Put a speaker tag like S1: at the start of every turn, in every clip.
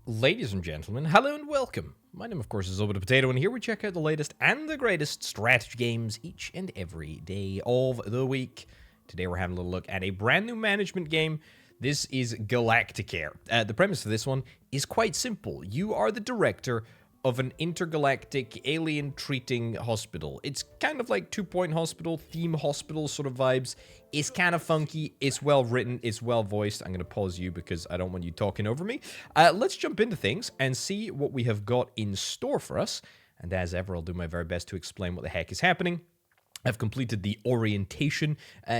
S1: Ladies and gentlemen, hello and welcome. My name, of course, is Orbital Potato, and here we check out the latest and the greatest strategy games each and every day of the week. Today we're having a little look at a brand new management game. This is Galacticare. The premise of this one is quite simple. You are the director of an intergalactic alien-treating hospital. It's kind of like 2-Point Hospital, theme hospital sort of vibes. It's kind of funky, it's well written, it's well voiced. I'm going to pause you because I don't want you talking over me. Let's jump into things and see what we have got in store for us. And as ever, I'll do my very best to explain what the heck is happening. I've completed the orientation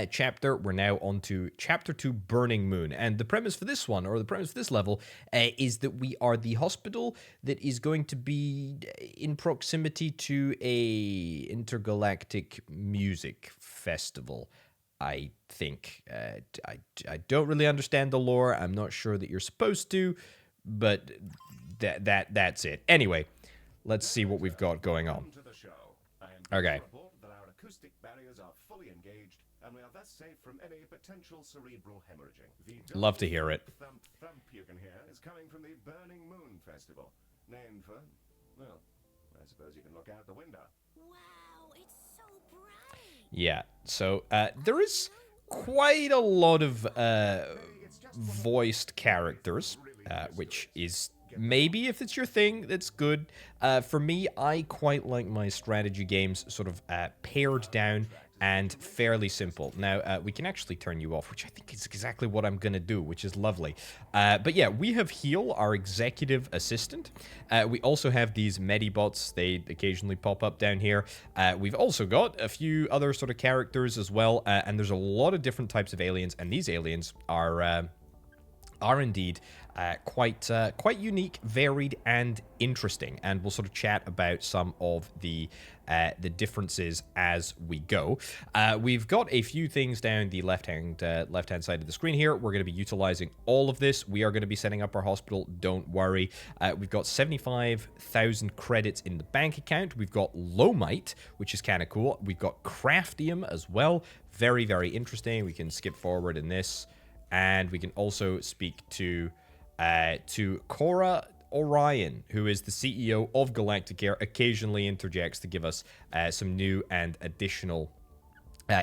S1: chapter. We're now on to Chapter 2, Burning Moon. And the premise for this one, or the premise for this level, is that we are the hospital that is going to be in proximity to a intergalactic music festival, I think. I don't really understand the lore. I'm not sure that you're supposed to, but that's it. Anyway, let's see what we've got going on. Okay.
S2: Acoustic barriers are fully engaged, and we are thus safe from any potential cerebral hemorrhaging.
S1: Love to hear it.
S2: Thump you can hear is coming from the Burning Moon Festival, named for, well, I suppose you can look out the window.
S3: Wow, it's so bright.
S1: Yeah, so there is quite a lot of voiced characters, which is maybe, if it's your thing, that's good. For me, I quite like my strategy games sort of pared down and fairly simple. Now, we can actually turn you off, which I think is exactly what I'm going to do, which is lovely. But yeah, we have Heal, our executive assistant. We also have these Medibots. They occasionally pop up down here. We've also got a few other sort of characters as well, and there's a lot of different types of aliens, and these aliens are indeed quite unique, varied, and interesting. And we'll sort of chat about some of the differences as we go. We've got a few things down the left-hand side of the screen here. We're going to be utilizing all of this. We are going to be setting up our hospital. Don't worry. We've got 75,000 credits in the bank account. We've got Lomite, which is kind of cool. We've got Craftium as well. Very, very interesting. We can skip forward in this. And we can also speak to Cora Orion, who is the CEO of Galacticare, occasionally interjects to give us some new and additional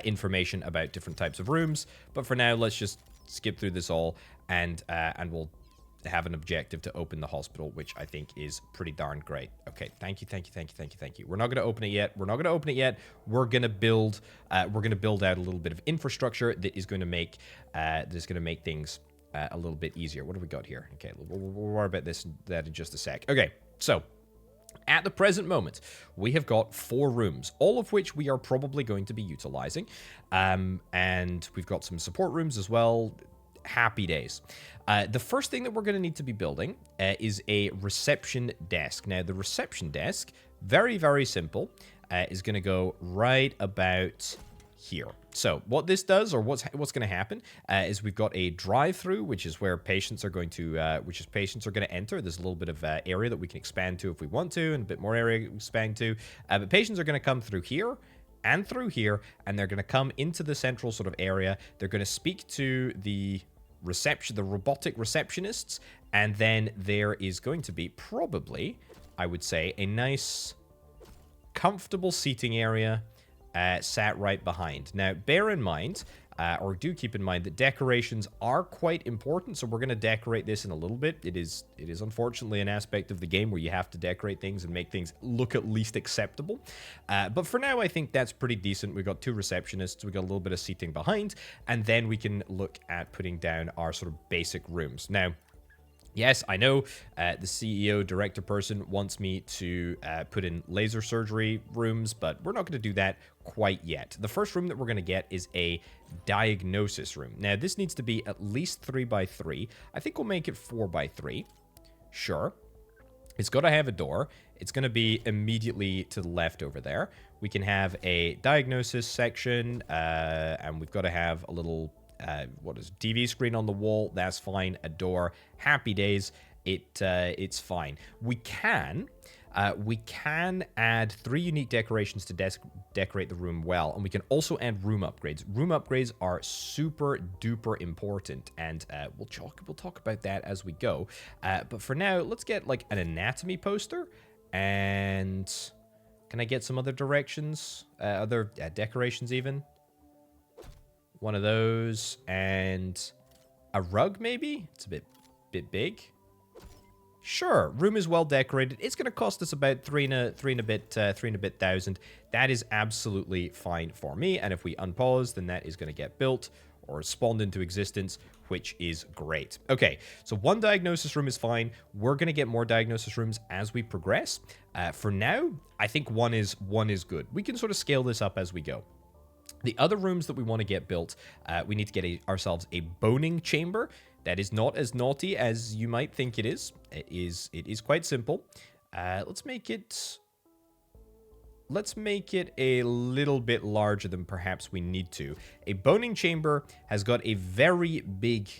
S1: information about different types of rooms. But for now, let's just skip through this all, and we'll have an objective to open the hospital, which I think is pretty darn great. Okay, thank you. We're not going to open it yet. We're going to build out a little bit of infrastructure that is going to make things a little bit easier. What do we got here? Okay, we'll worry about that in just a sec. Okay, so at the present moment, we have got 4 rooms, all of which we are probably going to be utilizing, and we've got some support rooms as well. Happy days. The first thing that we're going to need to be building is a reception desk. Now, the reception desk, very, very simple, is going to go right about here. So what this does, or what's going to happen, is we've got a drive-through, which is where patients are going to enter. There's a little bit of area that we can expand to if we want to, and a bit more area to expand to. But patients are going to come through here and through here, and they're going to come into the central sort of area. They're going to speak to the robotic receptionists, and then there is going to be probably, I would say, a nice, comfortable seating area sat right behind. Now, bear in mind, or do keep in mind, that decorations are quite important, so we're going to decorate this in a little bit. It is unfortunately an aspect of the game where you have to decorate things and make things look at least acceptable. But for now, I think that's pretty decent. We've got 2 receptionists, we've got a little bit of seating behind, and then we can look at putting down our sort of basic rooms. Now, yes, I know the CEO, director person wants me to put in laser surgery rooms, but we're not going to do that quite yet. The first room that we're going to get is a diagnosis room. Now, this needs to be at least 3x3. I think we'll make it 4x3. Sure. It's got to have a door. It's going to be immediately to the left over there. We can have a diagnosis section, and we've got to have a little TV screen on the wall. That's fine. A door. Happy days. It's fine. We can we can add 3 unique decorations to decorate the room well, and we can also add room upgrades. Room upgrades are super duper important, and we'll talk about that as we go. But for now, let's get like an anatomy poster, and can I get some other other decorations even? One of those, and a rug maybe? It's a bit big. Sure, room is well decorated. It's going to cost us about three and a bit thousand. That is absolutely fine for me. And if we unpause, then that is going to get built or spawned into existence, which is great. Okay, so 1 diagnosis room is fine. We're going to get more diagnosis rooms as we progress. For now, I think one is good. We can sort of scale this up as we go. The other rooms that we want to get built, we need to get ourselves a boning chamber. That is not as naughty as you might think it is. It is quite simple. Let's make it a little bit larger than perhaps we need to. A boning chamber has got a very big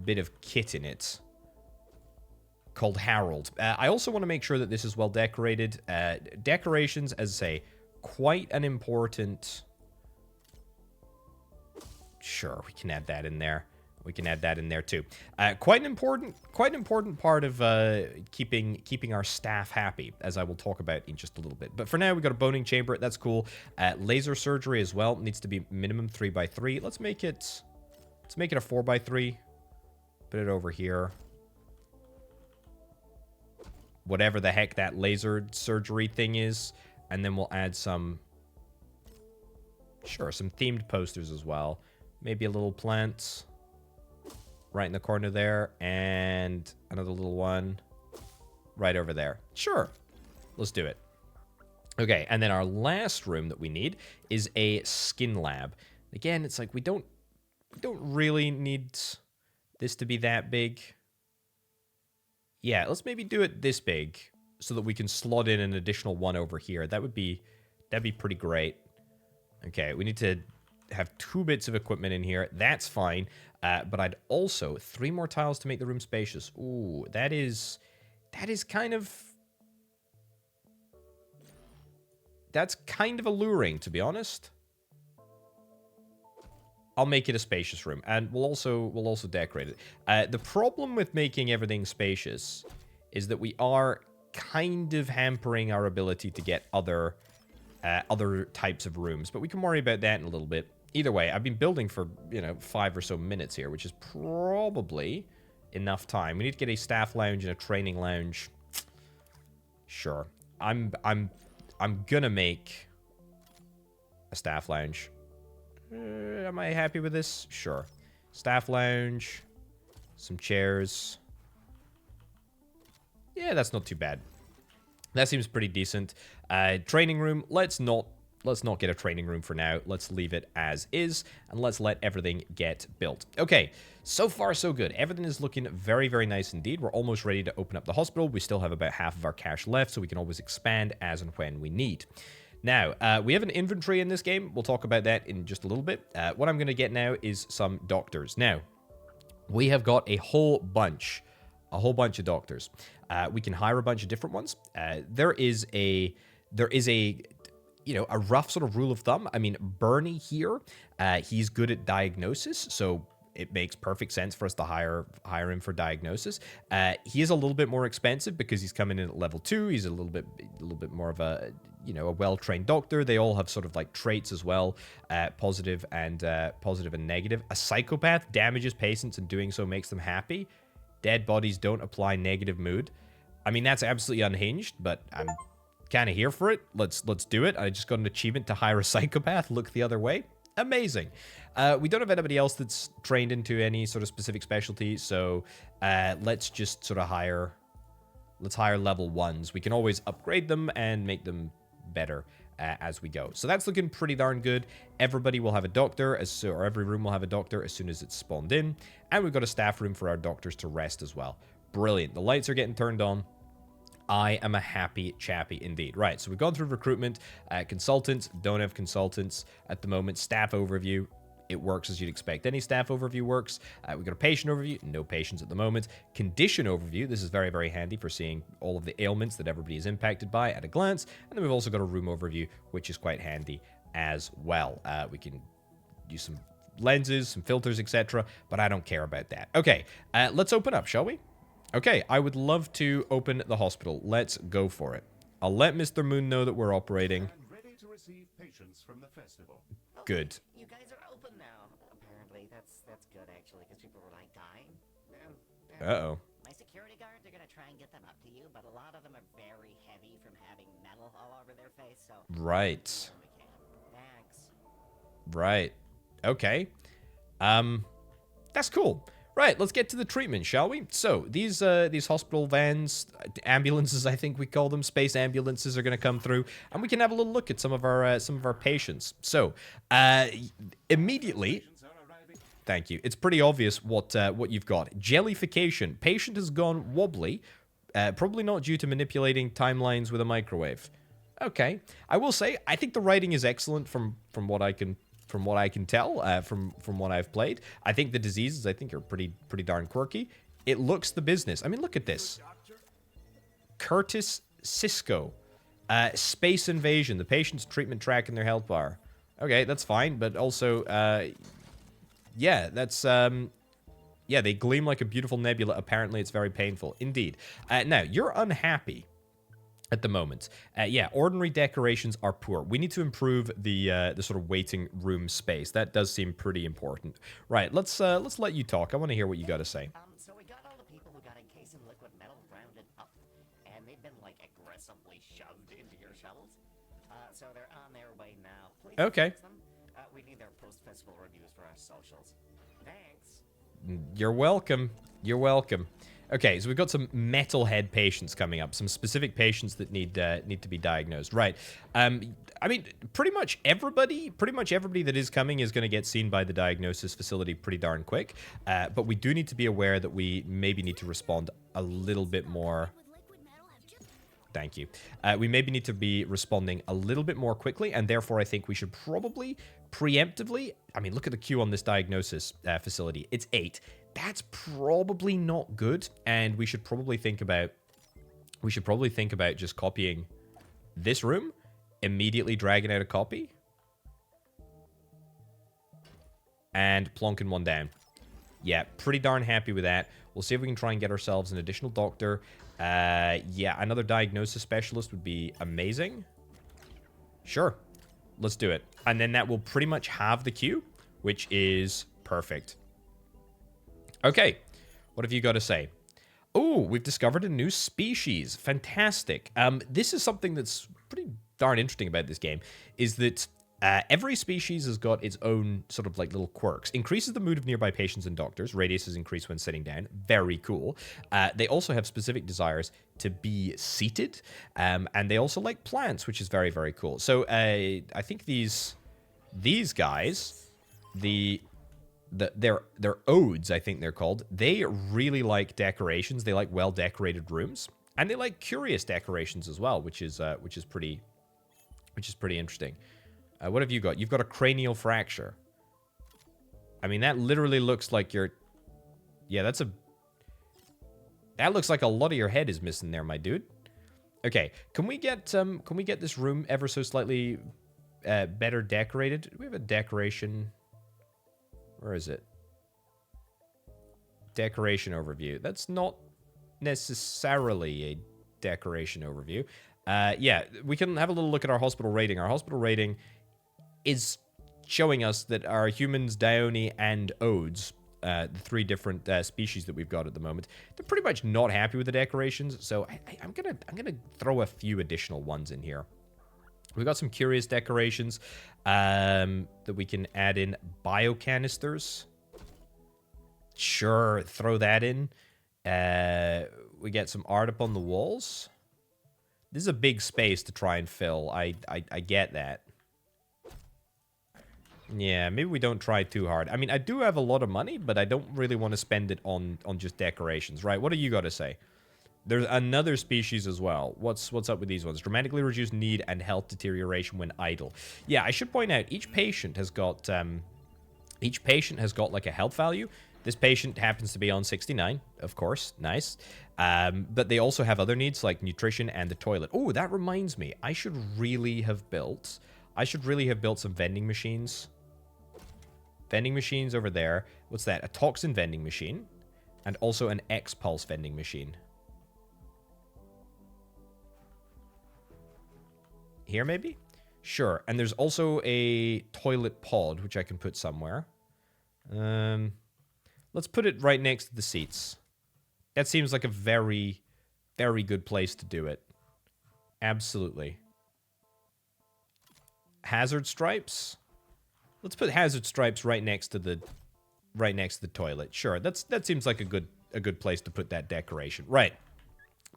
S1: bit of kit in it called Harold. I also want to make sure that this is well decorated. Decorations, as I say, quite an important... Sure, we can add that in there. We can add that in there too. Quite an important part of keeping our staff happy, as I will talk about in just a little bit. But for now, we got a boning chamber. That's cool. Laser surgery as well. It needs to be minimum 3x3. Let's make it a 4x3. Put it over here. Whatever the heck that laser surgery thing is, and then we'll add some themed posters as well. Maybe a little plant right in the corner there, and another little one right over there. Sure, let's do it. Okay, and then our last room that we need is a skin lab. Again, it's like we don't really need this to be that big. Yeah, let's maybe do it this big so that we can slot in an additional one over here. That'd be pretty great. Okay, we need to have 2 bits of equipment in here. That's fine. But I'd also 3 more tiles to make the room spacious. Ooh, that is kind of... That's kind of alluring, to be honest. I'll make it a spacious room, and we'll also decorate it. The problem with making everything spacious is that we are kind of hampering our ability to get other types of rooms, but we can worry about that in a little bit. Either way, I've been building for, 5 or so minutes here, which is probably enough time. We need to get a staff lounge and a training lounge. Sure. I'm gonna make a staff lounge. Am I happy with this? Sure. Staff lounge, some chairs. Yeah, that's not too bad. That seems pretty decent. Training room, let's not get a training room for now. Let's leave it as is, and let's let everything get built. Okay, so far so good. Everything is looking very, very nice indeed. We're almost ready to open up the hospital. We still have about half of our cash left, so we can always expand as and when we need. Now, we have an inventory in this game. We'll talk about that in just a little bit. What I'm going to get now is some doctors. Now, we have got a whole bunch of doctors. We can hire a bunch of different ones. There is a rough sort of rule of thumb. I mean, Bernie here, he's good at diagnosis, so it makes perfect sense for us to hire him for diagnosis. He is a little bit more expensive because he's coming in at level 2. He's a little bit more of a well-trained doctor. They all have sort of like traits as well, positive and negative. A psychopath damages patients, and doing so makes them happy. Dead bodies don't apply negative mood. I mean, that's absolutely unhinged, but I'm kind of here for it. Let's do it. I just got an achievement to hire a psychopath. Look the other way. Amazing. We don't have anybody else that's trained into any sort of specific specialty, so let's just sort of hire level 1s. We can always upgrade them and make them better as we go. So that's looking pretty darn good. Everybody will have a doctor, or every room will have a doctor as soon as it's spawned in, and we've got a staff room for our doctors to rest as well. Brilliant. The lights are getting turned on. I am a happy chappy indeed. Right, so we've gone through recruitment. Consultants, don't have consultants at the moment. Staff overview, It works as you'd expect. Any staff overview works. We've got a patient overview. No patients at the moment. Condition overview. This is very, very handy for seeing all of the ailments that everybody is impacted by at a glance. And then we've also got a room overview, which is quite handy as well. We can use some lenses, some filters, etc. But I don't care about that. Okay, let's open up, shall we? Okay, I would love to open the hospital. Let's go for it. I'll let Mr. Moon know that we're operating.
S2: And ready to receive patients from the festival.
S1: Good.
S4: You guys are open now. Apparently, that's good actually, because people were like dying.
S1: Uh-oh.
S4: My security guards are gonna try and get them up to you, but a lot of them are very heavy from having metal all over their face. So
S1: Right.
S4: thanks.
S1: Right. Okay. That's cool. Right, let's get to the treatment, shall we? So, these hospital vans, ambulances, I think we call them, space ambulances are going to come through, and we can have a little look at some of our patients. So, immediately,
S2: Patients are arriving.
S1: thank you. It's pretty obvious what you've got. Jellification. Patient has gone wobbly, probably not due to manipulating timelines with a microwave. Okay, I will say I think the writing is excellent from what I can tell from what I've played. I think the diseases are pretty darn quirky. It looks the business. I mean, look at this. Curtis Cisco, space invasion. The patient's treatment track in their health bar. Okay, that's fine, but also, yeah, that's yeah, they gleam like a beautiful nebula. Apparently, it's very painful indeed. Now you're unhappy at the moment. Yeah, ordinary decorations are poor. We need to improve the sort of waiting room space. That does seem pretty important. Right, let's let you talk. I want to hear what you got to say.
S4: So we got all the people who got encased in liquid metal rounded up, and they've been like aggressively shoved into your shuttles. So they're on their way now. Please
S1: Okay.
S4: fix them. We need their post-festival reviews for our socials. Thanks.
S1: You're welcome. You're welcome. Okay, so we've got some metalhead patients coming up, some specific patients that need to be diagnosed. Right. I mean, pretty much everybody that is coming is going to get seen by the diagnosis facility pretty darn quick. But we do need to be aware that we maybe need to respond a little bit more.
S3: With liquid metal have just
S1: Thank you. We maybe need to be responding a little bit more quickly, and therefore I think we should probably preemptively. I mean, look at the queue on this diagnosis facility. It's 8. That's probably not good, and we should probably think about just copying this room, immediately dragging out a copy, and plonking one down. Yeah, pretty darn happy with that. We'll see if we can try and get ourselves an additional doctor. Yeah, another diagnosis specialist would be amazing. Sure, let's do it. And then that will pretty much have the queue, which is perfect. Okay, what have you got to say? Oh, we've discovered a new species. Fantastic. This is something that's pretty darn interesting about this game, is that every species has got its own sort of like little quirks. Increases the mood of nearby patients and doctors. Radius is increased when sitting down. Very cool. They also have specific desires to be seated. And they also like plants, which is very, very cool. So I think these guys, they're odes, I think they're called. They really like decorations. They like well-decorated rooms. And they like curious decorations as well, which is pretty interesting. What have you got? You've got a cranial fracture. I mean, that literally looks like your... Yeah, that looks like a lot of your head is missing there, my dude. Okay, can we get this room ever so slightly better decorated? Do we have a decoration? Where is it? Decoration overview. That's not necessarily a decoration overview. Yeah, we can have a little look at our hospital rating. Our hospital rating is showing us that our humans, Downy, and Odes, the 3 different species that we've got at the moment, they're pretty much not happy with the decorations. So I'm gonna throw a few additional ones in here. We've got some curious decorations that we can add in. Biocanisters. Sure, throw that in. We get some art up on the walls. This is a big space to try and fill. I get that. Yeah, maybe we don't try too hard. I mean, I do have a lot of money, but I don't really want to spend it on just decorations. Right, what do you got to say? There's another species as well. What's up with these ones? Dramatically reduced need and health deterioration when idle. Yeah, I should point out, each patient has got Each patient has got like a health value. This patient happens to be on 69, of course. Nice. But they also have other needs like nutrition and the toilet. Oh, that reminds me. I should really have built some vending machines. Vending machines over there. What's that? A toxin vending machine. And also an X-Pulse vending machine. Here, maybe? Sure. And there's also a toilet pod, which I can put somewhere. Let's put it right next to the seats. That seems like a very, very good place to do it. Absolutely. Hazard stripes? Let's put hazard stripes right next to the toilet. Sure, that seems like a good place to put that decoration. Right.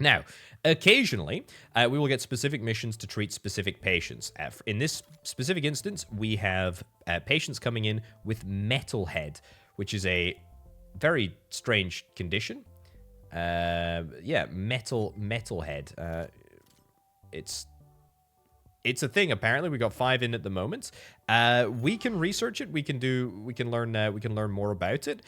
S1: Now, occasionally, we will get specific missions to treat specific patients. In this specific instance, we have patients coming in with metalhead, which is a very strange condition. Yeah, metalhead. It's a thing. Apparently, we got 5 in at the moment. We can research it. We can learn more about it.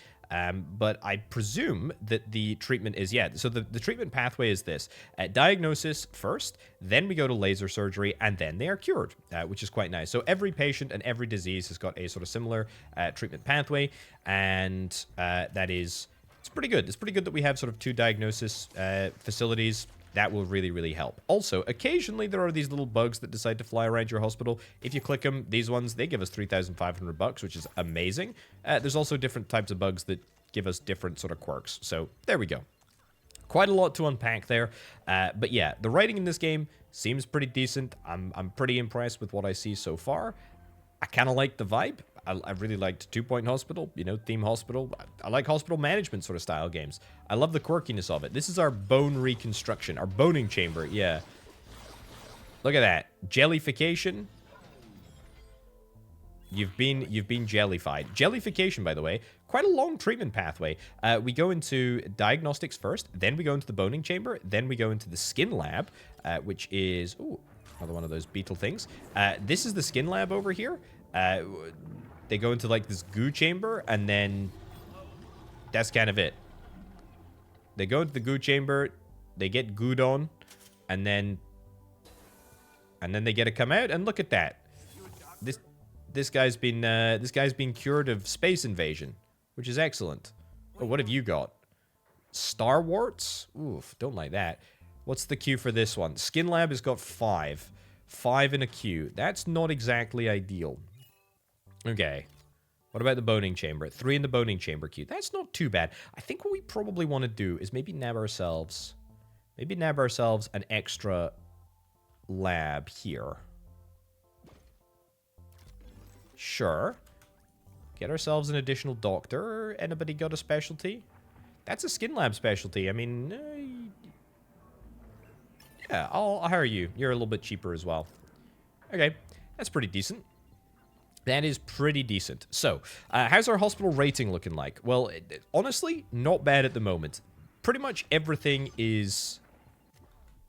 S1: But I presume that the treatment is, so the treatment pathway is this. Diagnosis first, then we go to laser surgery, and then they are cured, which is quite nice. So every patient and every disease has got a sort of similar treatment pathway, and it's pretty good. It's pretty good that we have sort of 2 diagnosis facilities. That will really, really help. Also, occasionally there are these little bugs that decide to fly around your hospital. If you click them, these ones, they give us 3,500 bucks, which is amazing. There's also different types of bugs that give us different sort of quirks. So there we go. Quite a lot to unpack there. But yeah, the writing in this game seems pretty decent. I'm pretty impressed with what I see so far. I kind of like the vibe. I really liked 2 Point Hospital, Theme Hospital. I like hospital management sort of style games. I love the quirkiness of it. This is our bone reconstruction, our boning chamber, yeah. Look at that. Jellification. You've been jellified. Jellification, by the way, quite a long treatment pathway. We go into diagnostics first, then we go into the boning chamber, then we go into the skin lab, which is, ooh, another one of those beetle things. This is the skin lab over here. They go into like this goo chamber, and then that's kind of it. They go into the goo chamber, they get gooed on, and then they get to come out, and look at that. This guy's been cured of space invasion, which is excellent. Oh, what have you got? Star warts? Oof, don't like that. What's the queue for this one? Skin lab has got 5. 5 in a queue. That's not exactly ideal. Okay. What about the boning chamber? 3 in the boning chamber queue. That's not too bad. I think what we probably want to do is maybe nab ourselves an extra lab here. Sure. Get ourselves an additional doctor. Anybody got a specialty? That's a skin lab specialty. I mean, yeah, I'll hire you. You're a little bit cheaper as well. Okay, that's pretty decent. That is pretty decent. So, how's our hospital rating looking like? Well, honestly, not bad at the moment. Pretty much everything is...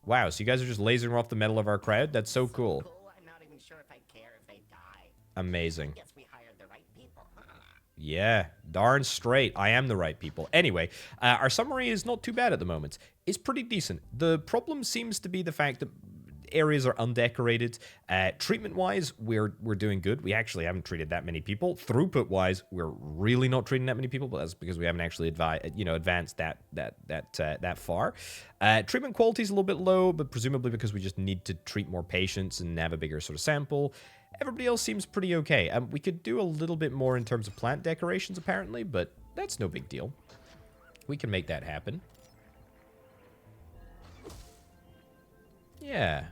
S1: Wow, so you guys are just lasering off the metal of our crowd? That's so cool.
S4: I'm not even sure if I care if they die.
S1: Amazing.
S4: Guess we hired the right people.
S1: Yeah, darn straight. I am the right people. Anyway, our summary is not too bad at the moment. It's pretty decent. The problem seems to be the fact that areas are undecorated. Treatment-wise, we're doing good. We actually haven't treated that many people. Throughput-wise, we're really not treating that many people, but that's because we haven't actually advanced that far. Treatment quality is a little bit low, but presumably because we just need to treat more patients and have a bigger sort of sample. Everybody else seems pretty okay. We could do a little bit more in terms of plant decorations, apparently, but that's no big deal. We can make that happen. Yeah.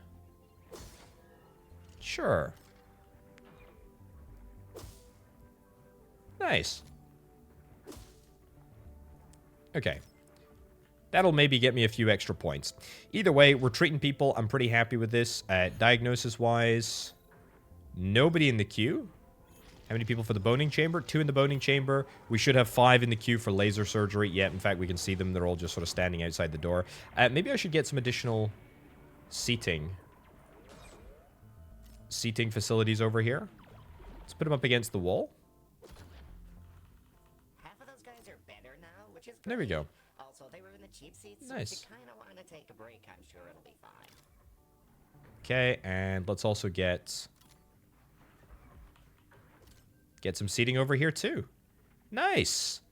S1: Sure. Nice. Okay. That'll maybe get me a few extra points. Either way, we're treating people. I'm pretty happy with this. Diagnosis-wise, nobody in the queue. How many people for the boning chamber? 2 in the boning chamber. We should have 5 in the queue for laser surgery. Yeah, in fact, we can see them. They're all just sort of standing outside the door. Maybe I should get some additional seating facilities over here. Let's put them up against the wall. There we go.
S4: Also, they were in the cheap seats, so
S1: Nice.
S4: if you kind of want to take a break, I'm sure it'll be fine.
S1: Okay, and let's also get some seating over here too. Nice.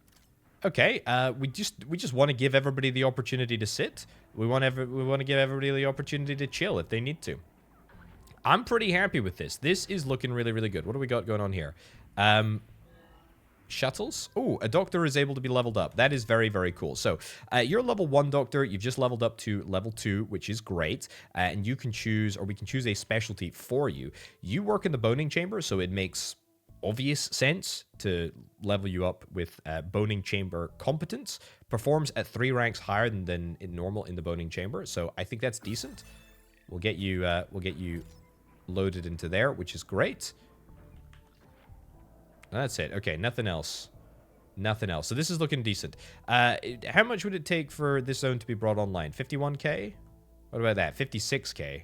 S1: Okay, we just want to give everybody the opportunity to sit. We want to give everybody the opportunity to chill if they need to. I'm pretty happy with this. This is looking really, really good. What do we got going on here? Shuttles? Oh, a doctor is able to be leveled up. That is very, very cool. So, you're a level 1 doctor. You've just leveled up to level 2, which is great. And you can choose, or we can choose a specialty for you. You work in the boning chamber, so it makes obvious sense to level you up with boning chamber competence. Performs at 3 ranks higher than in normal in the boning chamber. So, I think that's decent. We'll get you loaded into there, which is great. That's it. Okay, nothing else. Nothing else. So this is looking decent. How much would it take for this zone to be brought online? 51k? What about that? 56k?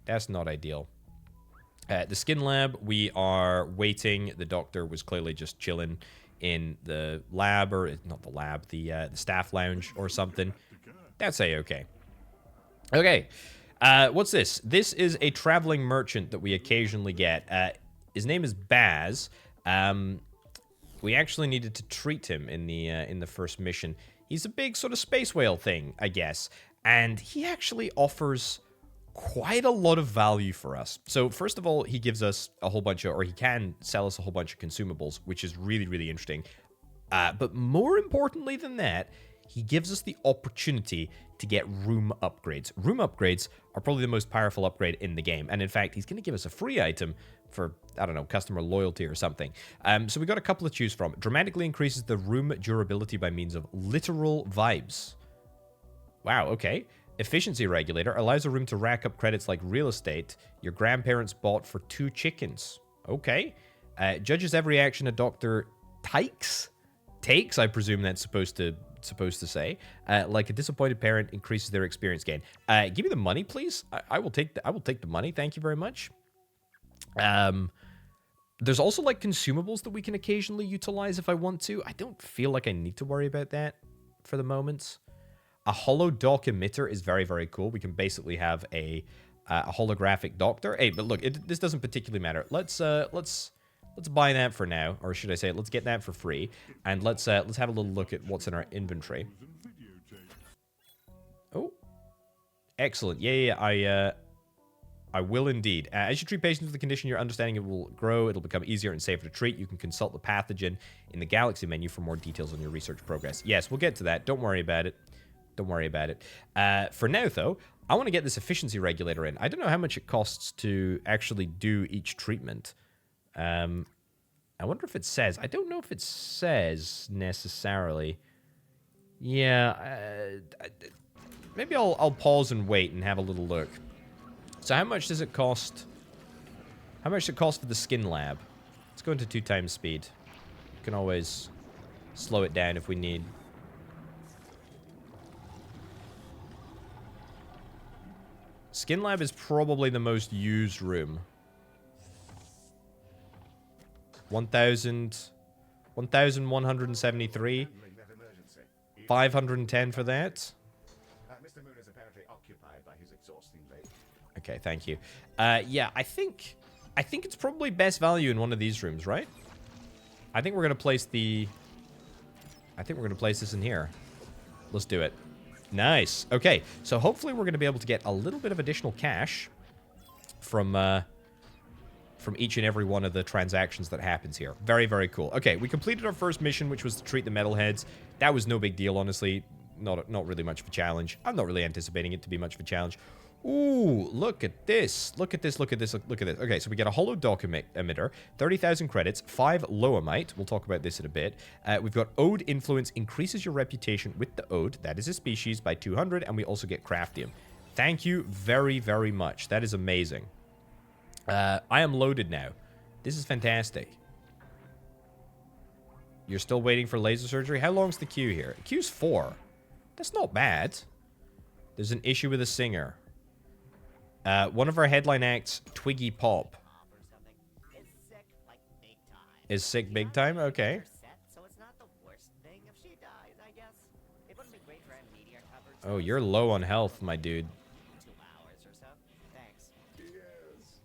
S1: That's not ideal. The skin lab, we are waiting. The doctor was clearly just chilling in the lab, or not the lab, the staff lounge or something. That's a-okay. Okay. What's this? This is a traveling merchant that we occasionally get. His name is Baz. We actually needed to treat him in the first mission. He's a big sort of space whale thing, I guess. And he actually offers quite a lot of value for us. So first of all, he gives us a whole bunch of, or he can sell us a whole bunch of consumables, which is really, really interesting. But more importantly than that, he gives us the opportunity to get room upgrades. Room upgrades are probably the most powerful upgrade in the game. And in fact, he's going to give us a free item for, I don't know, customer loyalty or something. So we got a couple to choose from. Dramatically increases the room durability by means of literal vibes. Wow, okay. Efficiency regulator allows a room to rack up credits like real estate your grandparents bought for 2 chickens. Okay. Judges every action a doctor takes, I presume that's supposed to say, like a disappointed parent increases their experience gain. Give me the money, please. I will take the money. Thank you very much. There's also like consumables that we can occasionally utilize if I want to. I don't feel like I need to worry about that for the moment. A hollow dock emitter is very, very cool. We can basically have a holographic doctor. Hey, but look, this doesn't particularly matter. Let's buy that for now, or should I say, let's get that for free, and let's have a little look at what's in our inventory. Oh, excellent. Yeah. I will indeed. As you treat patients with the condition, your understanding it will grow. It'll become easier and safer to treat. You can consult the pathogen in the Galaxy menu for more details on your research progress. Yes, we'll get to that. Don't worry about it. Don't worry about it. For now, though, I want to get this efficiency regulator in. I don't know how much it costs to actually do each treatment. I wonder if it says. I don't know if it says necessarily. Yeah. Maybe I'll pause and wait and have a little look. So how much does it cost? How much does it cost for the skin lab? Let's go into 2 times speed. You can always slow it down if we need. Skin lab is probably the most used room. 1,173. 510 for that.
S2: Mr. Moon is apparently occupied by his exhausting labor.
S1: Okay, thank you. Yeah, I think it's probably best value in one of these rooms, right? I think we're gonna place this in here. Let's do it. Nice. Okay, so hopefully we're gonna be able to get a little bit of additional cash from each and every one of the transactions that happens here. Very, very cool. Okay, we completed our first mission, which was to treat the metalheads. That was no big deal, honestly. Not really much of a challenge. I'm not really anticipating it to be much of a challenge. Ooh, look at this. Look at this, look at this, look at this. Okay, so we get a hollow dock emitter, 30,000 credits, 5 loamite. We'll talk about this in a bit. We've got Ode Influence, increases your reputation with the Ode. That is a species by 200, and we also get Craftium. Thank you very, very much. That is amazing. I am loaded now. This is fantastic. You're still waiting for laser surgery? How long's the queue here? Queue's 4. That's not bad. There's an issue with a singer. One of our headline acts, Twiggy Pop, is sick big time? Okay.
S4: So it's not the worst thing if she dies, I
S1: Oh, you're low on health, my dude.
S4: 2 hours or so. Thanks.
S2: Yes.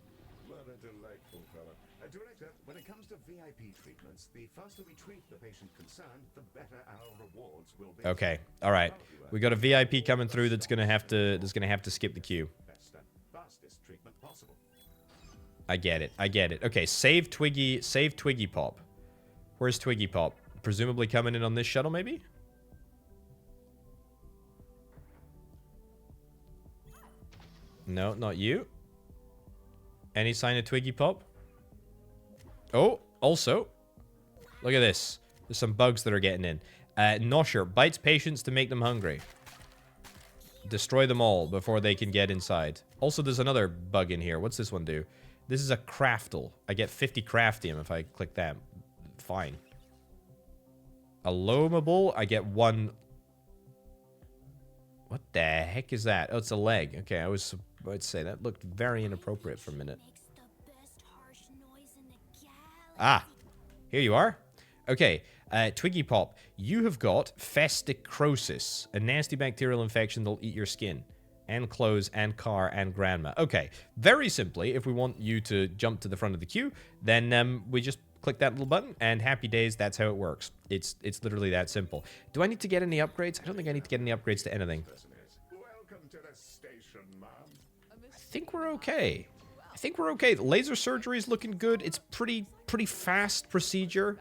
S2: What a delightful fellow. Director, when it comes to VIP treatments, the faster we treat the patient concerned, the better our rewards will be.
S1: Okay. All right. We got a VIP coming through that's gonna have to skip the queue.
S2: Best and fastest treatment possible.
S1: I get it. I get it. Okay, save Twiggy Pop. Where's Twiggy Pop? Presumably coming in on this shuttle, maybe? No, not you. Any sign of Twiggy Pop? Oh, also, look at this. There's some bugs that are getting in. Nosher bites patients to make them hungry. Destroy them all before they can get inside. Also, there's another bug in here. What's this one do? This is a craftal. I get 50 craftium if I click that. Fine. A loamable, I get 1. What the heck is that? Oh, it's a leg. Okay, I was about to say that looked very inappropriate for a minute.
S3: Makes the best harsh noise in the galaxy.
S1: Ah, here you are. Okay, Twiggy Pop, you have got festicrosis, a nasty bacterial infection that'll eat your skin and clothes and car and grandma. Okay, very simply, if we want you to jump to the front of the queue, then we just click that little button and happy days, that's how it works. It's literally that simple. Do I need to get any upgrades? I don't think I need to get any upgrades to anything.
S2: Welcome to the station, ma'am.
S1: I think we're okay. I think we're okay. The laser surgery is looking good. It's pretty fast procedure.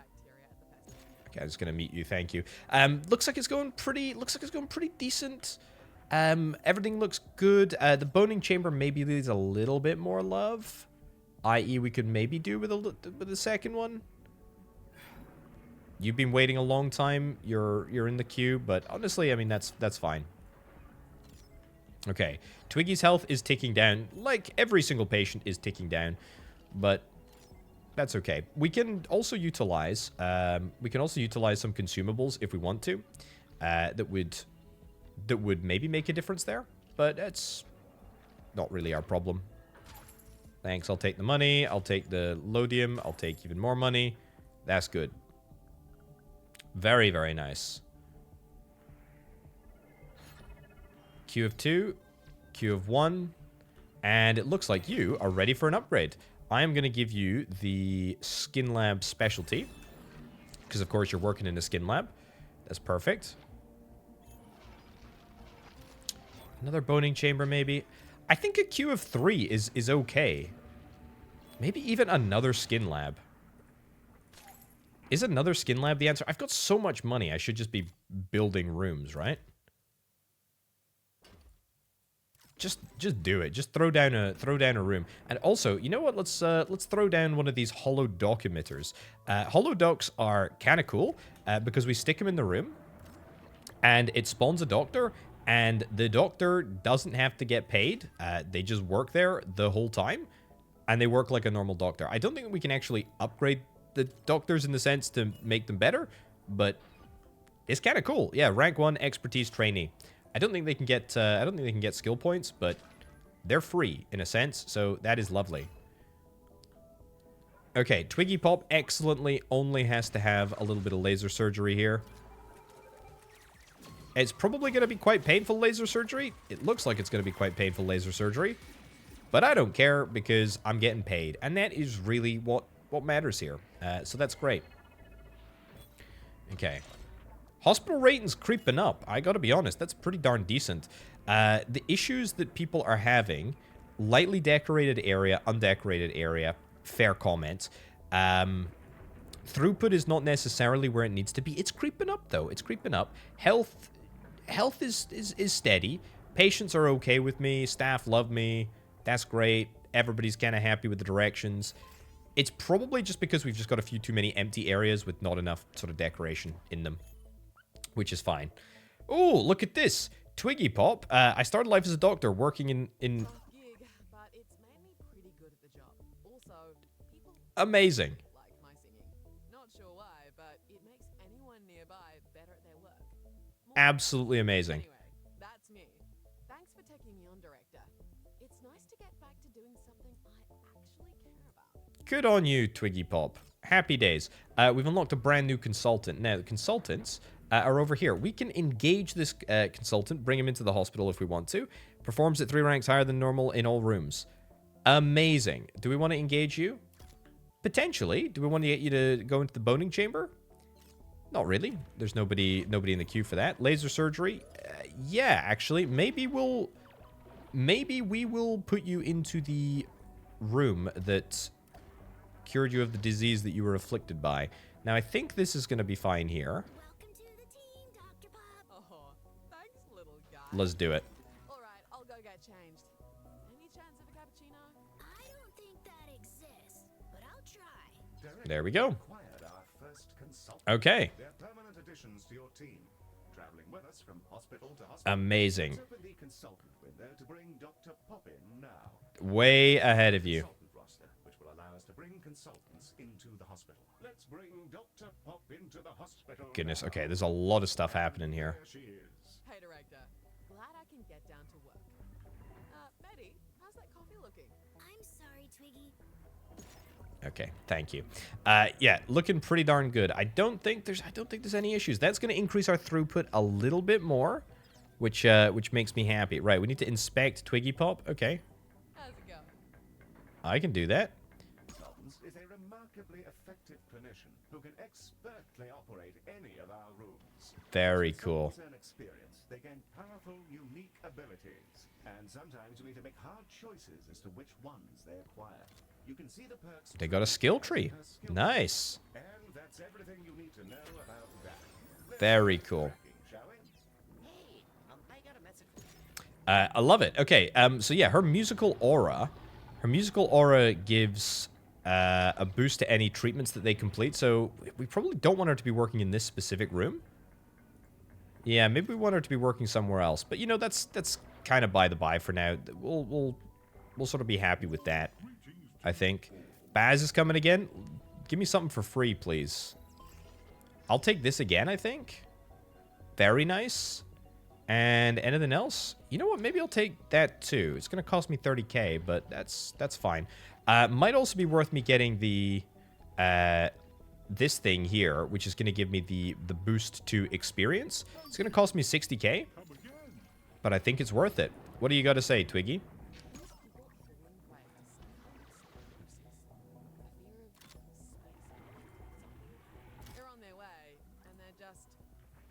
S1: Okay, I'm just gonna meet you. Thank you. Looks like it's going pretty decent. Everything looks good. The boning chamber maybe needs a little bit more love, i.e., we could maybe do with the second one. You've been waiting a long time. You're in the queue, but honestly, I mean that's fine. Okay, Twiggy's health is ticking down, like every single patient is ticking down, but that's okay. We can also utilize some consumables if we want to, that would maybe make a difference there, but that's not really our problem. Thanks, I'll take the money, I'll take the lodium, I'll take even more money. That's good. Very, very nice. Queue of 2, queue of 1, and it looks like you are ready for an upgrade. I am going to give you the Skin Lab specialty, because of course you're working in a Skin Lab. That's perfect. Another boning chamber, maybe. I think a queue of 3 is okay. Maybe even another Skin Lab. Is another Skin Lab the answer? I've got so much money, I should just be building rooms, right? Just do it. Just throw down a room. And also, you know what? Let's throw down one of these hollow dock emitters. Hollow docks are kind of cool because we stick them in the room, and it spawns a doctor, and the doctor doesn't have to get paid. They just work there the whole time, and they work like a normal doctor. I don't think we can actually upgrade the doctors in the sense to make them better, but it's kind of cool. Yeah, rank 1 expertise trainee. I don't think they can get skill points, but they're free in a sense, so that is lovely. Okay, Twiggy Pop excellently only has to have a little bit of laser surgery here. It's probably going to be quite painful laser surgery. It looks like it's going to be quite painful laser surgery, but I don't care because I'm getting paid, and that is really what matters here. So that's great. Okay. Hospital rating's creeping up. I gotta be honest, that's pretty darn decent. The issues that people are having, lightly decorated area, undecorated area, fair comment. Throughput is not necessarily where it needs to be. It's creeping up, though. It's creeping up. Health is steady. Patients are okay with me. Staff love me. That's great. Everybody's kind of happy with the directions. It's probably just because we've just got a few too many empty areas with not enough sort of decoration in them, which is fine. Oh, look at this. Twiggy Pop. I started life as a doctor working in...
S5: gig, but it's made me pretty good at the job. Also, people
S1: Amazing.
S5: like my singing. Not sure why, but it makes anyone nearby better at their work.
S1: Absolutely amazing.
S5: Anyway, that's me. Thanks for taking me on, Director. It's nice to get back to doing something I actually care about.
S1: Good on you, Twiggy Pop. Happy days. We've unlocked a brand new consultant. Now, the consultants are over here. We can engage this consultant, bring him into the hospital if we want to. Performs at 3 ranks higher than normal in all rooms. Amazing. Do we want to engage you? Potentially. Do we want to get you to go into the boning chamber? Not really. There's nobody in the queue for that. Laser surgery? Yeah, actually. Maybe we will put you into the room that cured you of the disease that you were afflicted by. Now, I think this is going to be fine here.
S3: Welcome to the team, Dr. Pop.
S5: Oh, thanks, little guy.
S1: Let's do it.
S5: All right, I'll go get changed. Any chance of a cappuccino?
S3: I don't think that exists, but I'll try.
S1: There we go.
S2: Acquired our first consultant.
S1: Okay.
S2: They're permanent additions to your team, traveling with us from hospital to hospital.
S1: Amazing.
S2: Let's open the consultant window to bring Dr. Pop in now.
S1: Way ahead of you.
S2: Consultant roster, which will allow us to bring consultants into the hospital. Let's bring Dr. Pop into the hospital.
S1: Goodness,
S2: now.
S1: okay, there's a lot of stuff happening here.
S2: There she is.
S5: Hey, Director. Glad I can get down to work. Betty, how's that coffee looking?
S3: I'm sorry, Twiggy.
S1: Okay, thank you. Yeah, looking pretty darn good. I don't think there's any issues. That's going to increase our throughput a little bit more, which makes me happy. Right, we need to inspect Twiggy Pop. Okay,
S5: How's it going?
S1: I can do that.
S2: Consultants is a remarkably effective clinician who can expertly operate any of our rooms.
S1: Very
S2: As
S1: cool.
S2: consultants earn experience, they gain powerful, unique abilities, and sometimes you need to make hard choices as to which ones they acquire. You can see the perks.
S1: They got a skill tree.
S2: Her skill
S1: Nice.
S2: tree. And that's everything you need to know about that. Let's
S1: Very
S2: get
S1: cool.
S2: cracking, shall we?
S4: Hey, I got a message for you.
S1: I love it. Okay, so yeah, her musical aura gives a boost to any treatments that they complete. So we probably don't want her to be working in this specific room. Yeah, maybe we want her to be working somewhere else. But you know, that's kind of by the by for now. We'll sort of be happy with that, I think. Baz is coming again. Give me something for free, please. I'll take this again, I think. Very nice. And anything else? You know what? Maybe I'll take that too. It's going to cost me 30k, but that's fine. Might also be worth me getting the this thing here, which is going to give me the boost to experience. It's going to cost me 60k, but I think it's worth it. What do you got to say, Twiggy?
S5: They're on their way, and they're just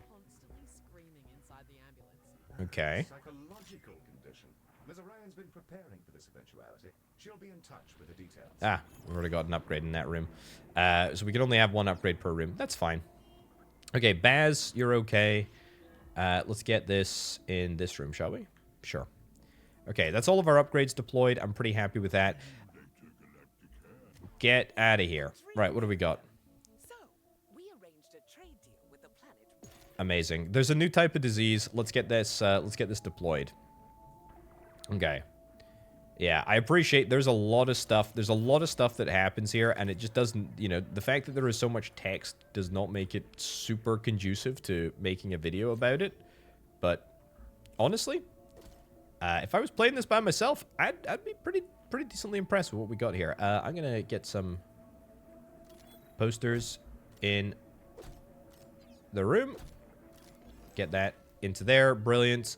S5: constantly screaming inside the ambulance.
S1: Okay.
S2: Psychological condition. Ms. Orion's been preparing for this eventuality. She'll be in touch with the details.
S1: Ah, we've already got an upgrade in that room. So we can only have one upgrade per room. That's fine. Okay, Baz, you're okay. Let's get this in this room, shall we? Sure. Okay, that's all of our upgrades deployed. I'm pretty happy with that. Get out of here. Right, what do we got?
S6: So, we arranged a trade deal with the planet.
S1: Amazing. There's a new type of disease. Let's get this deployed. Okay. Yeah, I appreciate there's a lot of stuff. There's a lot of stuff that happens here, and it just doesn't, you know, the fact that there is so much text does not make it super conducive to making a video about it. But honestly, if I was playing this by myself, I'd be pretty decently impressed with what we got here. I'm gonna get some posters in the room. Get that into there. Brilliant.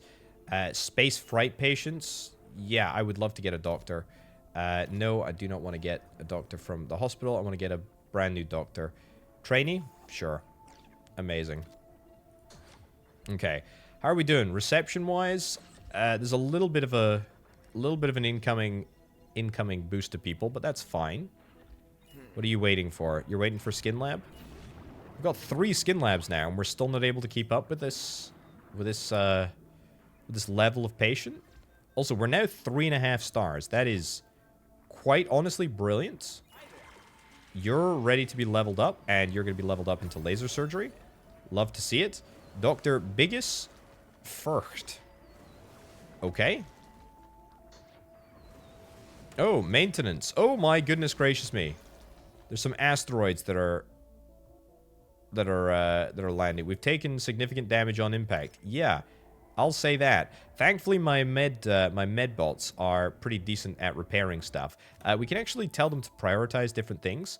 S1: Space fright patients. Yeah, I would love to get a doctor. No, I do not want to get a doctor from the hospital. I want to get a brand new doctor. Trainee? Sure. Amazing. Okay. How are we doing? Reception-wise, there's a little bit of an incoming boost to people, but that's fine. What are you waiting for? You're waiting for Skin Lab? We've got 3 Skin Labs now, and we're still not able to keep up with this level of patient. Also, we're now 3.5 stars. That is quite honestly brilliant. You're ready to be leveled up, and you're going to be leveled up into laser surgery. Love to see it. Dr. Biggis first. Okay. Oh, maintenance. Oh my goodness gracious me. There's some asteroids that are landing. We've taken significant damage on impact. Yeah. I'll say that. Thankfully, my med bots are pretty decent at repairing stuff. We can actually tell them to prioritize different things.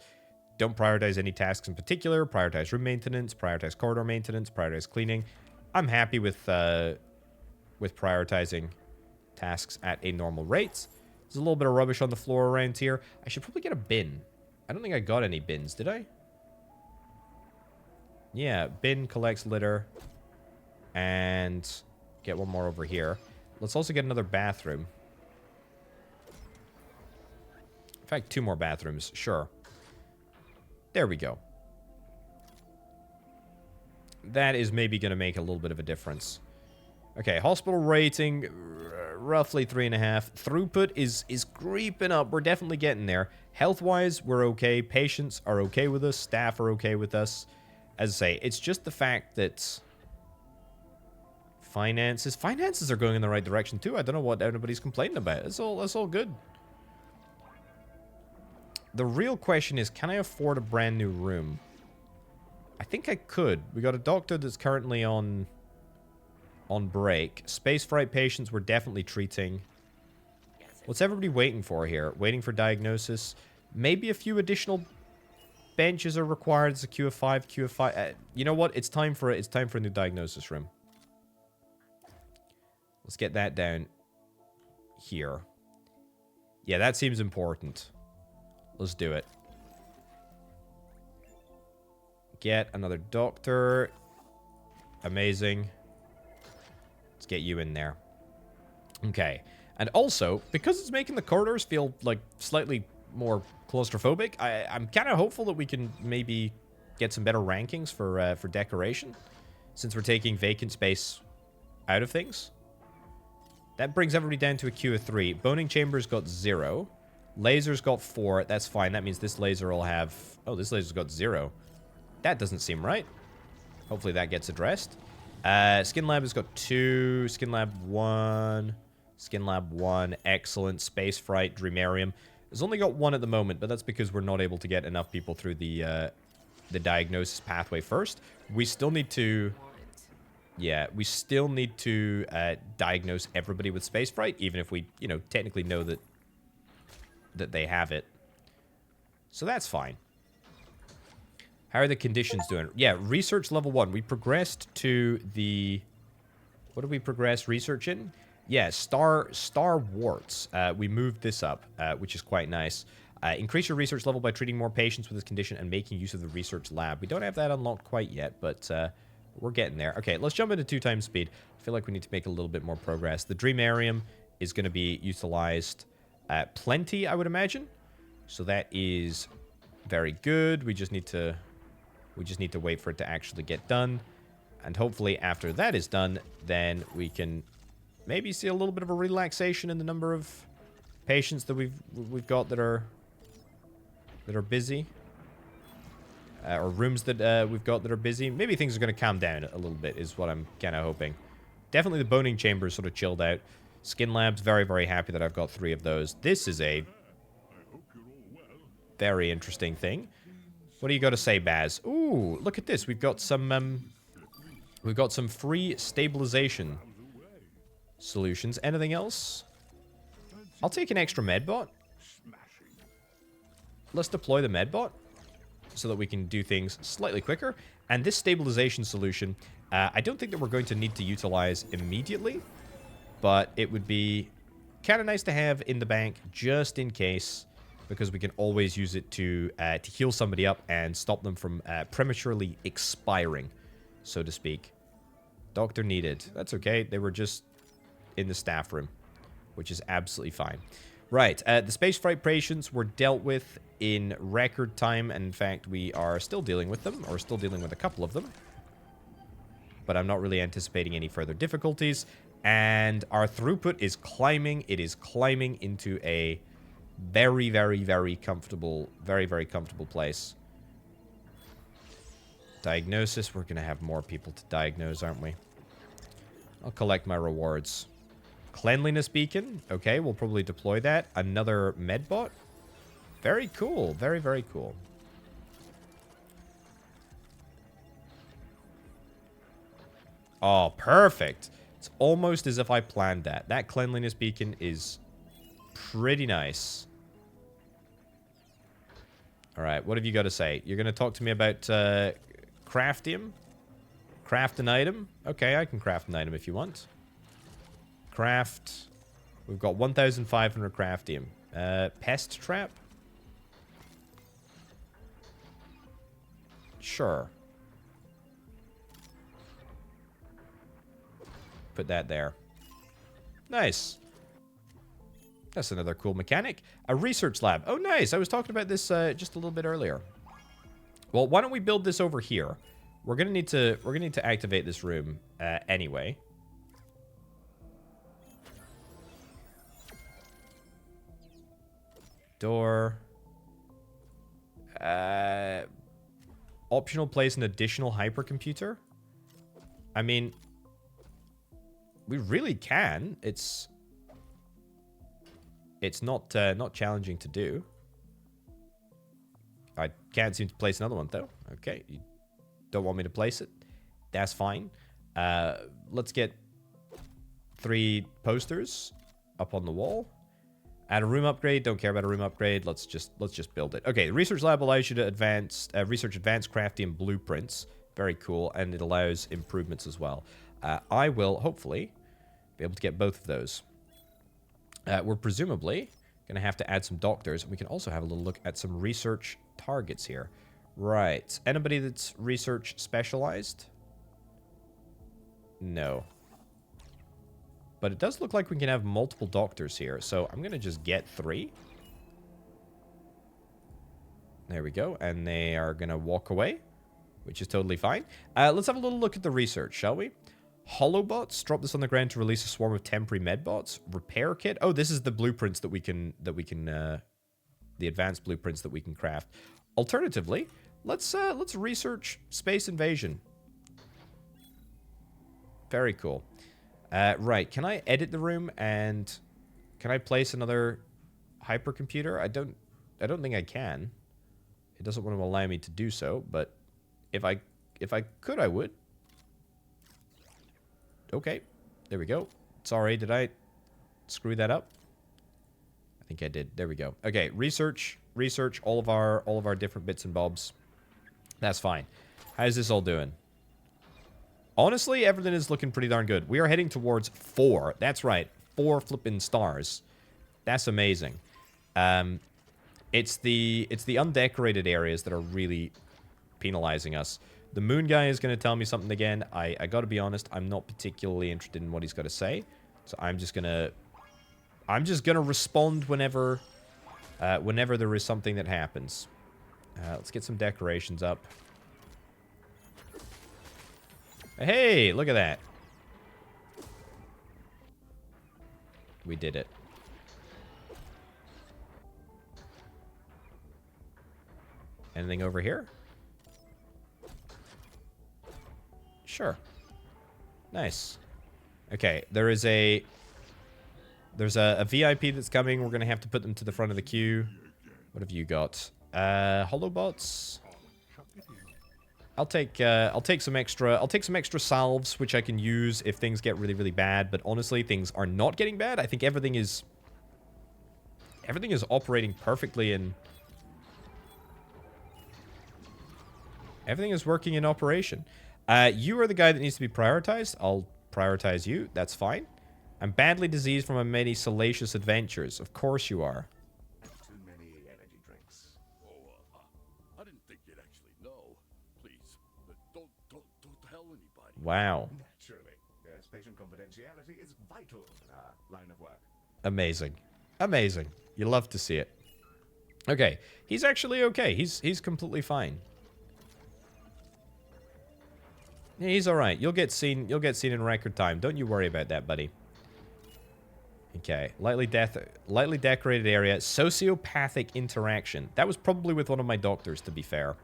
S1: don't prioritize any tasks in particular. Prioritize room maintenance, prioritize corridor maintenance, prioritize cleaning. I'm happy with prioritizing tasks at a normal rate. There's a little bit of rubbish on the floor around here. I should probably get a bin. I don't think I got any bins, did I? Yeah, bin collects litter. And get one more over here. Let's also get another bathroom. In fact, 2 more bathrooms. Sure. There we go. That is maybe going to make a little bit of a difference. Okay, hospital rating, roughly 3.5. Throughput is creeping up. We're definitely getting there. Health-wise, we're okay. Patients are okay with us. Staff are okay with us. As I say, it's just the fact that finances are going in the right direction too. I don't know what anybody's complaining about. That's all good. The real question is, can I afford a brand new room? I think I could. We got a doctor that's currently on break. Space fright patients we're definitely treating. What's everybody waiting for here? Waiting for diagnosis. Maybe a few additional benches are required. It's a queue of 5, queue of 5. You know what? It's time for it. It's time for a new diagnosis room. Let's get that down here. Yeah, that seems important. Let's do it. Get another doctor. Amazing. Let's get you in there. Okay. And also, because it's making the corridors feel, like, slightly more claustrophobic, I'm kind of hopeful that we can maybe get some better rankings for decoration, since we're taking vacant space out of things. That brings everybody down to a queue of 3. Boning Chamber's got 0. Laser's got 4. That's fine. That means this laser will have... Oh, this laser's got 0. That doesn't seem right. Hopefully that gets addressed. Skin Lab has got 2. Skin Lab 1. Skin Lab 1. Excellent. Space Fright. Dreamarium. It's only got 1 at the moment, but that's because we're not able to get enough people through the diagnosis pathway first. We still need to... Yeah, we still need to diagnose everybody with space fright, even if we, you know, technically know that they have it. So that's fine. How are the conditions doing? Yeah, research level 1. We progressed to the... What did we progress research in? Yeah, star warts. We moved this up, which is quite nice. Increase your research level by treating more patients with this condition and making use of the research lab. We don't have that unlocked quite yet, but... we're getting there. Okay, let's jump into 2 times speed. I feel like we need to make a little bit more progress. The Dreamarium is going to be utilized plenty, I would imagine. So that is very good. We just need to wait for it to actually get done. And hopefully after that is done, then we can maybe see a little bit of a relaxation in the number of patients that we've got that are busy. Or rooms that we've got that are busy. Maybe things are going to calm down a little bit is what I'm kind of hoping. Definitely the Boning Chamber is sort of chilled out. Skin Lab's very, very happy that I've got 3 of those. This is a very interesting thing. What do you got to say, Baz? Ooh, look at this. We've got some free stabilization solutions. Anything else? I'll take an extra medbot. Let's deploy the medbot, so that we can do things slightly quicker. And this stabilization solution, I don't think that we're going to need to utilize immediately, but it would be kind of nice to have in the bank just in case, because we can always use it to heal somebody up and stop them from prematurely expiring, so to speak. Doctor needed. That's okay. They were just in the staff room, which is absolutely fine. Right, the space fright patients were dealt with in record time, and in fact, we are still dealing with them, or still dealing with a couple of them. But I'm not really anticipating any further difficulties, and our throughput is climbing. It is climbing into a very, very, very comfortable place. Diagnosis, we're going to have more people to diagnose, aren't we? I'll collect my rewards. Cleanliness beacon. Okay, we'll probably deploy that. Another medbot. Very cool. Very, very cool. Oh, perfect. It's almost as if I planned that. That cleanliness beacon is pretty nice. All right, what have you got to say? You're going to talk to me about craftium? Craft an item? Okay, I can craft an item if you want. Craft. We've got 1,500 craftium. Pest trap? Sure. Put that there. Nice. That's another cool mechanic. A research lab. Oh, nice. I was talking about this just a little bit earlier. Well, why don't we build this over here? We're gonna need to activate this room anyway. Door. Optional place an additional hypercomputer. I mean, we really can. It's not not challenging to do. I can't seem to place another one though. Okay, you don't want me to place it? That's fine. Let's get 3 posters up on the wall. Add a room upgrade. Don't care about a room upgrade. Let's just build it. Okay, the research lab allows you to research advanced crafting blueprints. Very cool, and it allows improvements as well. I will hopefully be able to get both of those. We're presumably going to have to add some doctors. We can also have a little look at some research targets here. Right. Anybody that's research specialized? No. But it does look like we can have multiple doctors here. So I'm going to just get 3. There we go. And they are going to walk away, which is totally fine. Let's have a little look at the research, shall we? Holobots. Drop this on the ground to release a swarm of temporary medbots. Repair kit. Oh, this is the blueprints that we can the advanced blueprints that we can craft. Alternatively, let's research space invasion. Very cool. Right, can I edit the room and can I place another hypercomputer? I don't think I can. It doesn't want to allow me to do so, but if I could, I would. Okay, there we go. Sorry, did I screw that up? I think I did. There we go. Okay, research all of our different bits and bobs. That's fine. How's this all doing? Honestly, everything is looking pretty darn good. We are heading towards 4. That's right. 4 flipping stars. That's amazing. It's the undecorated areas that are really penalizing us. The moon guy is going to tell me something again. I got to be honest, I'm not particularly interested in what he's got to say. So I'm just going to respond whenever there is something that happens. Let's get some decorations up. Hey, look at that. We did it. Anything over here? Sure. Nice. Okay, there's a VIP that's coming. We're going to have to put them to the front of the queue. What have you got? Holobots. I'll take some extra salves, which I can use if things get really, really bad. But honestly, things are not getting bad. I think everything is operating perfectly, and everything is working in operation. You are the guy that needs to be prioritized. I'll prioritize you. That's fine. I'm badly diseased from my many salacious adventures. Of course you are.
S2: Too many energy drinks.
S7: I didn't think you'd actually know. Please, don't tell anybody.
S1: Wow.
S2: Naturally. Yes, patient confidentiality is vital in our line of work.
S1: Amazing. Amazing. You love to see it. Okay. He's actually okay. He's completely fine. Yeah, he's all right. You'll get seen in record time. Don't you worry about that, buddy. Okay. Lightly decorated area. Sociopathic interaction. That was probably with one of my doctors, to be fair.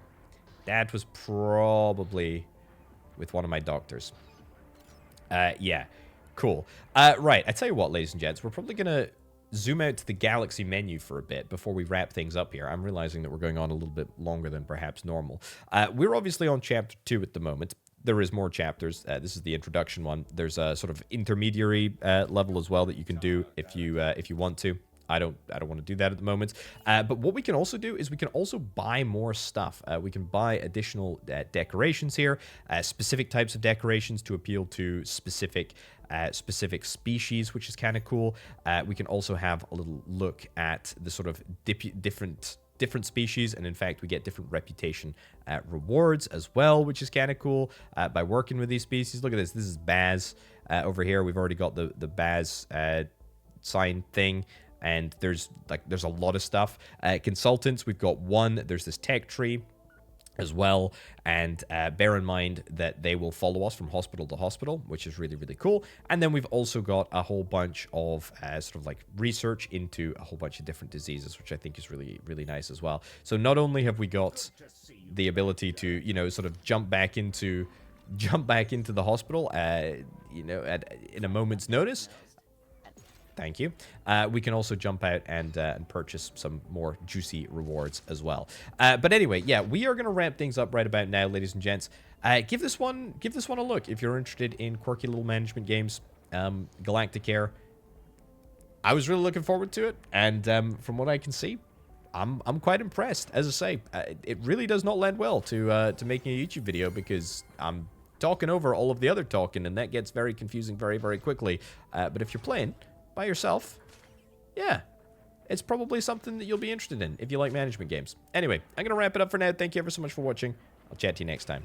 S1: That was probably with one of my doctors. Yeah. Cool. Right. I tell you what, ladies and gents. We're probably going to zoom out to the galaxy menu for a bit before we wrap things up here. I'm realizing that we're going on a little bit longer than perhaps normal. We're obviously on chapter 2 at the moment. There is more chapters. This is the introduction one. There's a sort of intermediary level as well that you can do if you want to. I don't want to do that at the moment. But what we can also do is we can also buy more stuff. We can buy additional decorations here, specific types of decorations to appeal to specific species, which is kind of cool. We can also have a little look at the sort of different species, and in fact we get different reputation rewards as well, which is kind of cool by working with these species. Look at this. This is Baz over here. We've already got the Baz sign thing, and there's a lot of stuff. Consultants, we've got one. There's this tech tree as well, and bear in mind that they will follow us from hospital to hospital, which is really, really cool. And then we've also got a whole bunch of sort of like research into a whole bunch of different diseases, which I think is really, really nice as well. So not only have we got the ability to, you know, sort of jump back into the hospital, you know, in a moment's notice. Thank you. We can also jump out and purchase some more juicy rewards as well. But anyway, yeah, we are going to ramp things up right about now, ladies and gents. Give this one a look if you're interested in quirky little management games. Galacticare. I was really looking forward to it, and from what I can see, I'm quite impressed. As I say, it really does not lend well to making a YouTube video, because I'm talking over all of the other talking, and that gets very confusing very, very quickly. But if you're playing by yourself, yeah, it's probably something that you'll be interested in if you like management games. Anyway, I'm going to wrap it up for now. Thank you ever so much for watching. I'll chat to you next time.